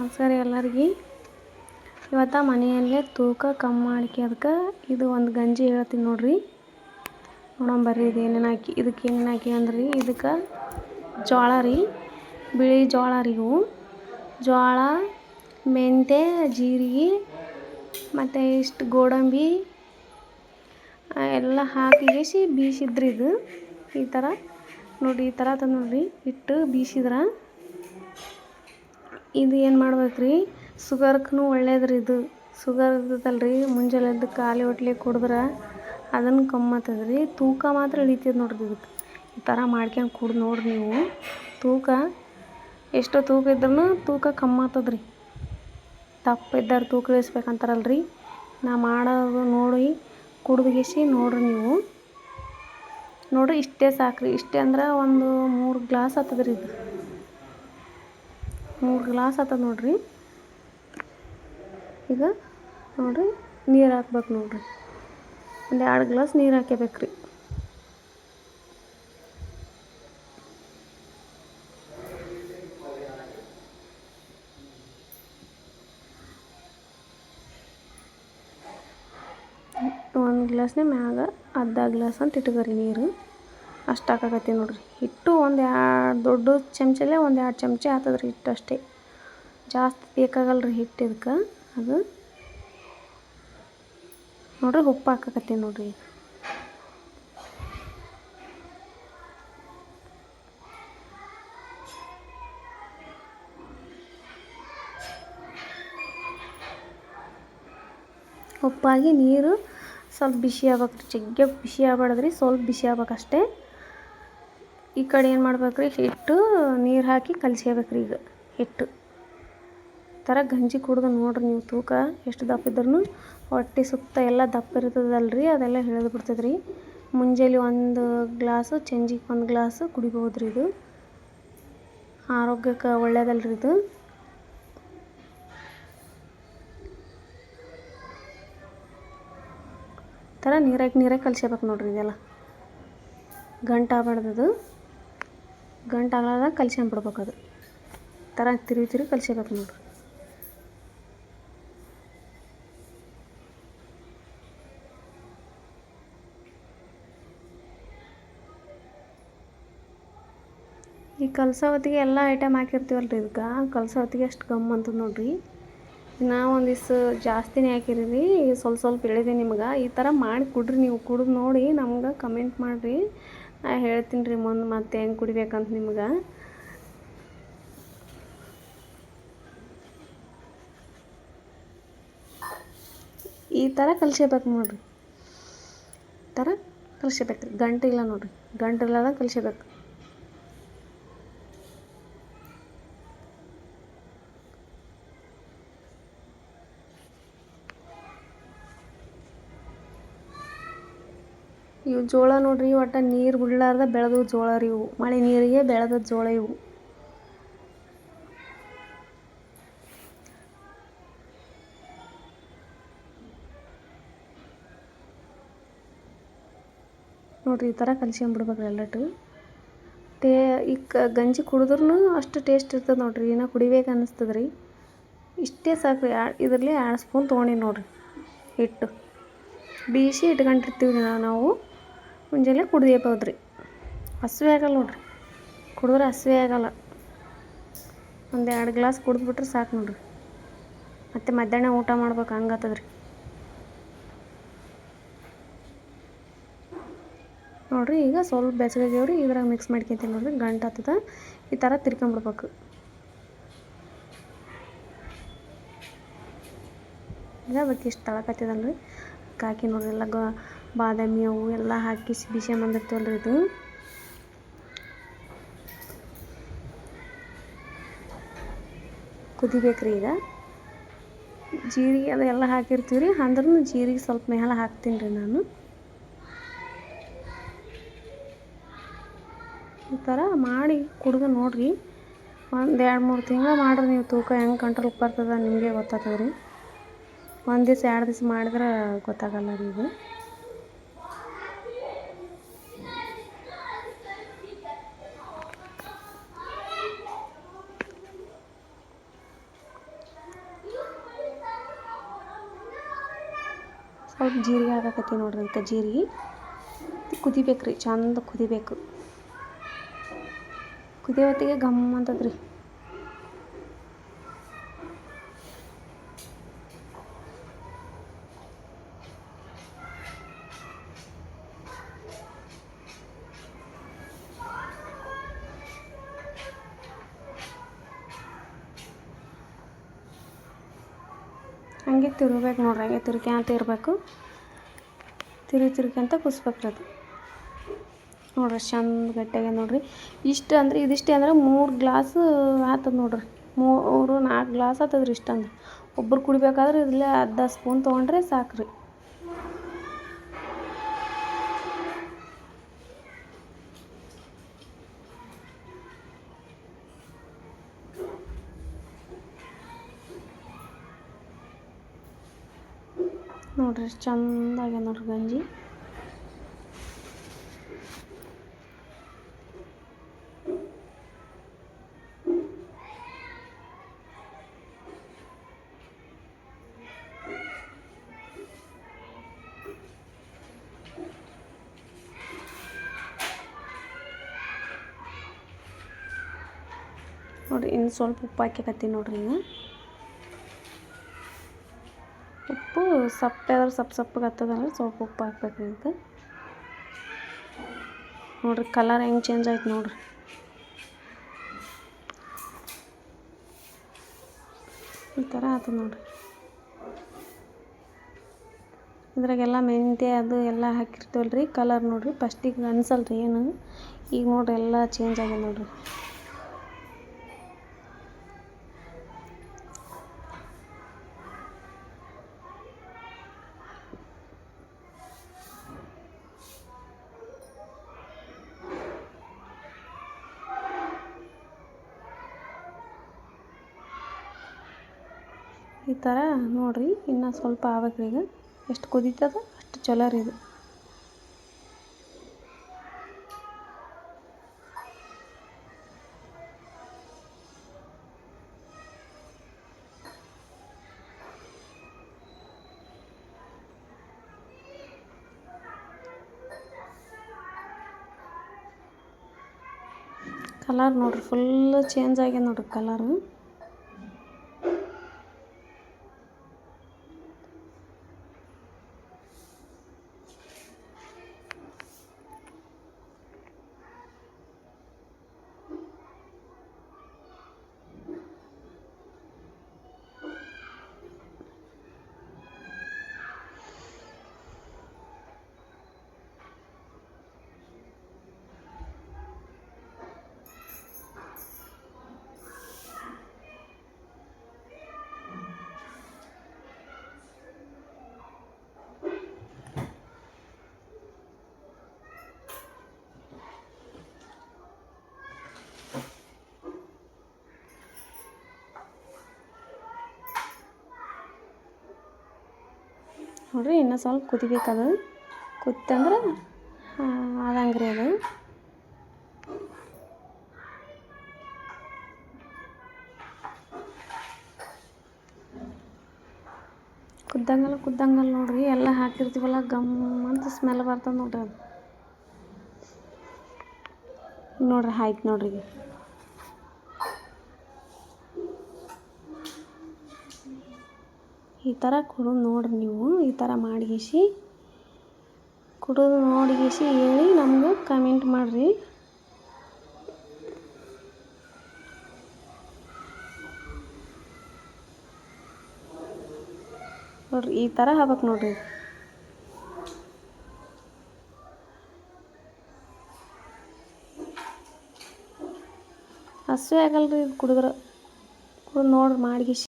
ನಮಸ್ಕಾರ ಎಲ್ಲರಿಗೆ. ಇವತ್ತು ಮನೆಯಲ್ಲೇ ತೂಕ ಕಮ್ಮಿ ಮಾಡ್ಕೋದಕ್ಕೆ ಇದು ಒಂದು ಗಂಜಿ ಹೇಳ್ತೀನಿ ನೋಡ್ರಿ. ನೋಡಂಬರ್ರಿ ಇದು ಏನೇನು ಹಾಕಿ, ಇದಕ್ಕೆ ಏನೇನು ಹಾಕಿ ಅಂದ್ರಿ. ಇದಕ್ಕೆ ಜೋಳ ರೀ, ಬಿಳಿ ಜೋಳ ರೀ. ಇವು ಜೋಳ, ಮೆಂತ್ಯ, ಜೀರಿಗೆ ಮತ್ತು ಇಷ್ಟು ಗೋಡಂಬಿ ಎಲ್ಲ ಹಾಕಿ ಬೀಸಿದ್ರಿ. ಇದು ಈ ಥರ ನೋಡಿರಿ, ಈ ಥರ ತಂದು ನೋಡಿರಿ ಇಟ್ಟು ಬೀಸಿದ್ರೆ ಇದು ಏನು ಮಾಡ್ಬೇಕ್ರಿ, ಶುಗರ್ಗೂ ಒಳ್ಳೇದ್ರಿ. ಇದು ಶುಗರ್ ಇರ್ತದಲ್ರಿ, ಮುಂಜಾನೆ ಎದ್ದು ಖಾಲಿ ಹೊಟ್ಲೆ ಕುಡಿದ್ರೆ ಅದನ್ನು ಕಮ್ಮಿ ಆಗ್ತದ್ರಿ. ತೂಕ ಮಾತ್ರ ಇಳಿತದೆ ನೋಡ್ರಿ. ಇದಕ್ಕೆ ಈ ಥರ ಮಾಡ್ಕೊಂಡು ಕುಡ್ದು ನೋಡ್ರಿ ನೀವು. ತೂಕ ಎಷ್ಟೋ ತೂಕ ಇದ್ರೂ ತೂಕ ಕಮ್ಮಿ ಆಗ್ತದ್ರಿ. ದಪ್ಪ ಇದ್ದಾರೆ ತೂಕ ಇಳಿಸ್ಬೇಕಂತಾರಲ್ರಿ, ನಾ ಮಾಡೋದು ನೋಡಿ ಕುಡ್ದುಗಿಸಿ ನೋಡ್ರಿ ನೀವು. ನೋಡ್ರಿ ಇಷ್ಟೇ ಸಾಕ್ರಿ. ಇಷ್ಟೇ ಅಂದ್ರೆ ಒಂದು 3 ಗ್ಲಾಸ್ ಆಗ್ತದ್ರಿ. ಇದು 3 ಗ್ಲಾಸ್ ಆಗ್ತದೆ ನೋಡ್ರಿ. ಈಗ ನೋಡ್ರಿ ನೀರು ಹಾಕ್ಬೇಕು ನೋಡ್ರಿ. ಒಂದು 2 ಗ್ಲಾಸ್ ನೀರು ಹಾಕಬೇಕ್ರಿ. ಒಂದು ಗ್ಲಾಸ್ನೇ ಮ್ಯಾಗ ಅರ್ಧ ಗ್ಲಾಸ್ ಅಂತ ಇಟ್ಕೊರಿ ನೀರು. ಅಷ್ಟು ಹಾಕಾಕತ್ತೀನಿ ನೋಡ್ರಿ. ಹಿಟ್ಟು ಒಂದು 2 ದೊಡ್ಡ ಚಮಚಲ್ಲೇ ಒಂದು 2 ಚಮಚ ಆಗ್ತದ್ರಿ ಹಿಟ್ಟು ಅಷ್ಟೇ. ಜಾಸ್ತಿ ಬೇಕಾಗಲ್ರಿ ಹಿಟ್ಟು ಇದಕ್ಕೆ. ಅದು ನೋಡ್ರಿ ಉಪ್ಪು ಹಾಕಾಕತ್ತೀನಿ ನೋಡ್ರಿ. ಉಪ್ಪಾಗಿ ನೀರು ಸ್ವಲ್ಪ ಬಿಸಿ ಆಗ್ಬೇಕ್ರಿ. ಜಗ್ಗೆ ಬಿಸಿ ಆಗ್ಬಾರ್ದ್ರಿ, ಸ್ವಲ್ಪ ಬಿಸಿ ಆಗ್ಬೇಕಷ್ಟೇ. ಈ ಕಡೆ ಏನು ಮಾಡ್ಬೇಕ್ರಿ, ಹಿಟ್ಟು ನೀರು ಹಾಕಿ ಕಲಿಸ್ಕೋಬೇಕ್ರಿ. ಈಗ ಹಿಟ್ಟು ಥರ ಗಂಜಿ ಕುಡ್ದು ನೋಡ್ರಿ ನೀವು. ತೂಕ ಎಷ್ಟು ದಪ್ಪ ಇದ್ರೂ ಹೊಟ್ಟೆ ಸುತ್ತ ಎಲ್ಲ ದಪ್ಪ ಇರ್ತದಲ್ರಿ, ಅದೆಲ್ಲ ಇಳಿದು ಬಿಡ್ತದ್ರಿ. ಮುಂಜಾನೆ 1 ಗ್ಲಾಸು, ಸಂಜೆಗೆ 1 ಗ್ಲಾಸು ಕುಡಿಬೋದ್ರಿ. ಇದು ಆರೋಗ್ಯಕ್ಕೆ ಒಳ್ಳೇದಲ್ರಿ. ಇದು ಥರ ನೀರಾಗಿ ಕಲಿಸ್ಕೋಬೇಕು ನೋಡ್ರಿ. ಇದೆಲ್ಲ ಗಂಟು ಆಗ್ಬಾರ್ದು. ಗಂಟು ಆಗಲಾರ್ದಾಗ ಕಲಿಸ್ಕೊಂಬಿಡ್ಬೇಕು. ಅದು ಥರ ತಿರುವಿ ಕಲಿಸ್ಕೋಬೇಕು ನೋಡ್ರಿ. ಈ ಕಲಸೋ ಹೊತ್ತಿಗೆ ಎಲ್ಲ ಐಟಮ್ ಹಾಕಿರ್ತೀವಲ್ರಿ. ಇದಕ್ಕೆ ಕಲಸೋ ಹೊತ್ತಿಗೆ ಅಷ್ಟು ಗಮ್ ಅಂತದ ನೋಡ್ರಿ. ನಾ ಒಂದಿವ್ಸ ಜಾಸ್ತಿನೇ ಹಾಕಿರಿ, ಸ್ವಲ್ಪ ಹೇಳಿದೆ ನಿಮ್ಗೆ. ಈ ಥರ ಮಾಡಿ ಕುಡ್ರಿ ನೀವು. ಕುಡಿದು ನೋಡಿ ನಮ್ಗೆ ಕಮೆಂಟ್ ಮಾಡಿರಿ. ನಾ ಹೇಳ್ತೀನಿ ರೀ ಮುಂದೆ ಮತ್ತೆ ಹೆಂಗೆ ಕುಡಿಬೇಕಂತ ನಿಮ್ಗೆ. ಈ ಥರ ಕಲಿಸ್ಕೋಬೇಕು ನೋಡ್ರಿ. ಈ ಥರ ಕಲಿಸ್ಕೋಬೇಕು. ಗಂಟು ಇಲ್ಲ ನೋಡ್ರಿ, ಗಂಟು ಇಲ್ಲದ ಕಲಿಸ್ಕೋಬೇಕು. ಇವು ಜೋಳ ನೋಡ್ರಿ, ಒಟ್ಟು ನೀರು ಬಿಡಲಾರ್ದ ಬೆಳೆದು ಜೋಳ ರೀ. ಇವು ಮಳೆ ನೀರಿಗೆ ಬೆಳೆದ ಜೋಳ. ಇವು ನೋಡ್ರಿ, ಈ ಥರ ಕಲಿಸ್ಕೊಂಬಿಡ್ಬೇಕ್ರಿ ಎಲ್ಲಟು. ಈ ಗಂಜಿ ಕುಡಿದ್ರೂ ಅಷ್ಟು ಟೇಸ್ಟ್ ಇರ್ತದೆ ನೋಡ್ರಿ. ಇನ್ನೂ ಕುಡಿಬೇಕು ಅನ್ನಿಸ್ತದ್ರಿ. ಇಷ್ಟೇ ಸಾಕ್ರಿ. ಇದರಲ್ಲಿ 2 ಸ್ಪೂನ್ ತೊಗೊಂಡಿನಿ ನೋಡ್ರಿ ಹಿಟ್ಟು. ಬೀಸಿ ಇಟ್ಕೊಂಡಿರ್ತೀವಿ ನಾವು. ಮುಂಜಾನೆ ಕುಡಿಯಬೋದ್ರಿ. ಹಸಿವೆ ಆಗಲ್ಲ ನೋಡ್ರಿ. ಕುಡಿದ್ರೆ ಹಸಿವೆ ಆಗಲ್ಲ. ಒಂದು 2 ಗ್ಲಾಸ್ ಕುಡಿದ್ಬಿಟ್ರೆ ಸಾಕು ನೋಡ್ರಿ. ಮತ್ತು ಮಧ್ಯಾಹ್ನ ಊಟ ಮಾಡ್ಬೇಕು ಹಂಗಾತದ್ರಿ ನೋಡ್ರಿ. ಈಗ ಸ್ವಲ್ಪ ಬೆಚ್ಚಗಾಗ್ಯಾವ್ರಿ. ಇದ್ರಾಗ ಮಿಕ್ಸ್ ಮಾಡ್ಕೊತೀನಿ ನೋಡ್ರಿ. ಗಂಟು ಆಗ್ತದ. ಈ ಥರ ತಿರ್ಕೊಂಬಿಡ್ಬೇಕು. ಈಗ ಅದಕ್ಕೆ ಇಷ್ಟು ತಳಕತ್ತದಲ್ರಿ, ಹಾಕಿ ನೋಡ್ರಿ. ಎಲ್ಲ ಬಾದಾಮಿ ಅವು ಎಲ್ಲ ಹಾಕಿ ಬಿಸಿ ಬಂದಿರ್ತೀವಲ್ರಿ. ಇದು ಕುದಿಬೇಕ್ರಿ. ಈಗ ಜೀರಿಗೆ ಅದೆಲ್ಲ ಹಾಕಿರ್ತೀವಿ ರೀ. ಅಂದ್ರೂ ಜೀರಿಗೆ ಸ್ವಲ್ಪ ಮೇಲೆ ಹಾಕ್ತೀನಿ ರೀ ನಾನು. ಈ ಥರ ಮಾಡಿ ಕುಡ್ದು ನೋಡ್ರಿ. ಒಂದು 2-3 ತಿಂಗಳು ಮಾಡಿರಿ ನೀವು. ತೂಕ ಹೆಂಗೆ ಕಂಟ್ರೋಲ್ಗೆ ಬರ್ತದೆ ನಿಮಗೆ ಗೊತ್ತಾಗ್ತದೆ ರೀ. ಒಂದು ದಿವ್ಸ 2 ದಿವ್ಸ ಮಾಡಿದ್ರೆ ಗೊತ್ತಾಗಲ್ಲ ರೀ. ಇದು ಸ್ವಲ್ಪ ಜೀರಿಗೆ ಹಾಕಕತ್ತೀನಿ ನೋಡ್ರಿ, ಅದಕ್ಕೆ ಜೀರಿಗೆ ಕುದಿಬೇಕು ರೀ, ಚಂದ ಕುದಿಬೇಕು. ಕುದಿಯೋ ಹೊತ್ತಿಗೆ ಘಮ್ ಅಂತದ್ರಿ. ಹಂಗೆ ತಿರ್ಬೇಕು ನೋಡ್ರಿ, ಹಂಗೆ ತಿರ್ಕ್ಯಾಂತ ಇರಬೇಕು. ತಿರ್ಕ್ಯಾಂತ ಕುದಿಸ್ಬೇಕ್ರಿ ಅದು. ನೋಡ್ರಿ ಚಂದ ಗಟ್ಟಿಯಾಗ ನೋಡ್ರಿ. ಇಷ್ಟು ಅಂದ್ರೆ ಇದಿಷ್ಟೇ ಅಂದ್ರೆ 3 ಗ್ಲಾಸ್ ಆತದ ನೋಡ್ರಿ. 3-4 ಗ್ಲಾಸ್ ಆತದ್ರಿ. ಇಷ್ಟಂದ್ರೆ ಒಬ್ರು ಕುಡಿಬೇಕಾದ್ರೆ ಇಲ್ಲೇ ಅರ್ಧ ಸ್ಪೂನ್ ತೊಗೊಂಡ್ರೆ ಸಾಕ್ರಿ. ನೋಡ್ರಿ ಚಂದಾಗ್ಯ ನೋಡ್ರಿ ಗಂಜಿ. ನೋಡ್ರಿ ಇನ್ನು ಸ್ವಲ್ಪ ಉಪ್ಪು ಹಾಕ್ಯಕತ್ತೀನಿ ನೋಡ್ರಿ. ಈಗ ಉಪ್ಪು ಸಪ್ಪಗೆ ಹತ್ತದಂದ್ರೆ ಸ್ವಲ್ಪ ಉಪ್ಪು ಹಾಕ್ಬೇಕ್ರಿ ಅಂತ. ನೋಡ್ರಿ ಕಲರ್ ಹೆಂಗೆ ಚೇಂಜ್ ಆಯ್ತು ನೋಡ್ರಿ. ಈ ಥರ ಆಯ್ತು ನೋಡ್ರಿ. ಇದ್ರಾಗೆಲ್ಲ ಮೆಂತ್ಯ ಅದು ಎಲ್ಲ ಹಾಕಿರ್ತೀವಲ್ರಿ, ಕಲರ್ ನೋಡ್ರಿ ಫಸ್ಟಿಗೆ ಅನ್ಸಲ್ರಿ ಏನು. ಈಗ ನೋಡ್ರಿ ಎಲ್ಲ ಚೇಂಜ್ ಆಗಿದೆ ನೋಡ್ರಿ. ಈ ಥರ ನೋಡ್ರಿ. ಇನ್ನು ಸ್ವಲ್ಪ ಆಗ್ಬೇಕ್ರಿ. ಈಗ ಎಷ್ಟು ಕುದೀತದ ಅಷ್ಟು ಚಲೋ ರೀ ಇದು. ಕಲರ್ ನೋಡ್ರಿ ಫುಲ್ ಚೇಂಜ್ ಆಗ್ಯದ ನೋಡ್ರಿ ಕಲರು. ನೋಡ್ರಿ ಇನ್ನೂ ಸ್ವಲ್ಪ ಕುದಿಬೇಕದು. ಕುತ್ತಂದ್ರೆ ಆದಂಗ್ರಿ ಅದು. ಕುದ್ದಂಗಲ್ಲ ನೋಡ್ರಿ, ಎಲ್ಲ ಹಾಕಿರ್ತೀವಲ್ಲ ಗಮ್ ಅಂತ ಸ್ಮೆಲ್ ಬರ್ತದೆ ನೋಡ್ರಿ ಅದು. ನೋಡ್ರಿ ಆಯ್ತು ನೋಡ್ರಿ. ಈ ಥರ ಕುಡಿದು ನೋಡ್ರಿ ನೀವು. ಈ ಥರ ಮಾಡಿಗಿಸಿ ಕುಡಿದು ನೋಡಿಗಿಸಿ ಹೇಳಿ ನಮ್ಗೆ ಕಮೆಂಟ್ ಮಾಡಿರಿ. ನೋಡ್ರಿ ಈ ಥರ ಆಗ್ಬೇಕು ನೋಡ್ರಿ. ಹಸಿವೆ ಆಗಲ್ರಿ ಇದು ಕುಡಿದ್ರೆ. ಕುಡಿದು ನೋಡ್ರಿ ಮಾಡಿಗಿಸಿ.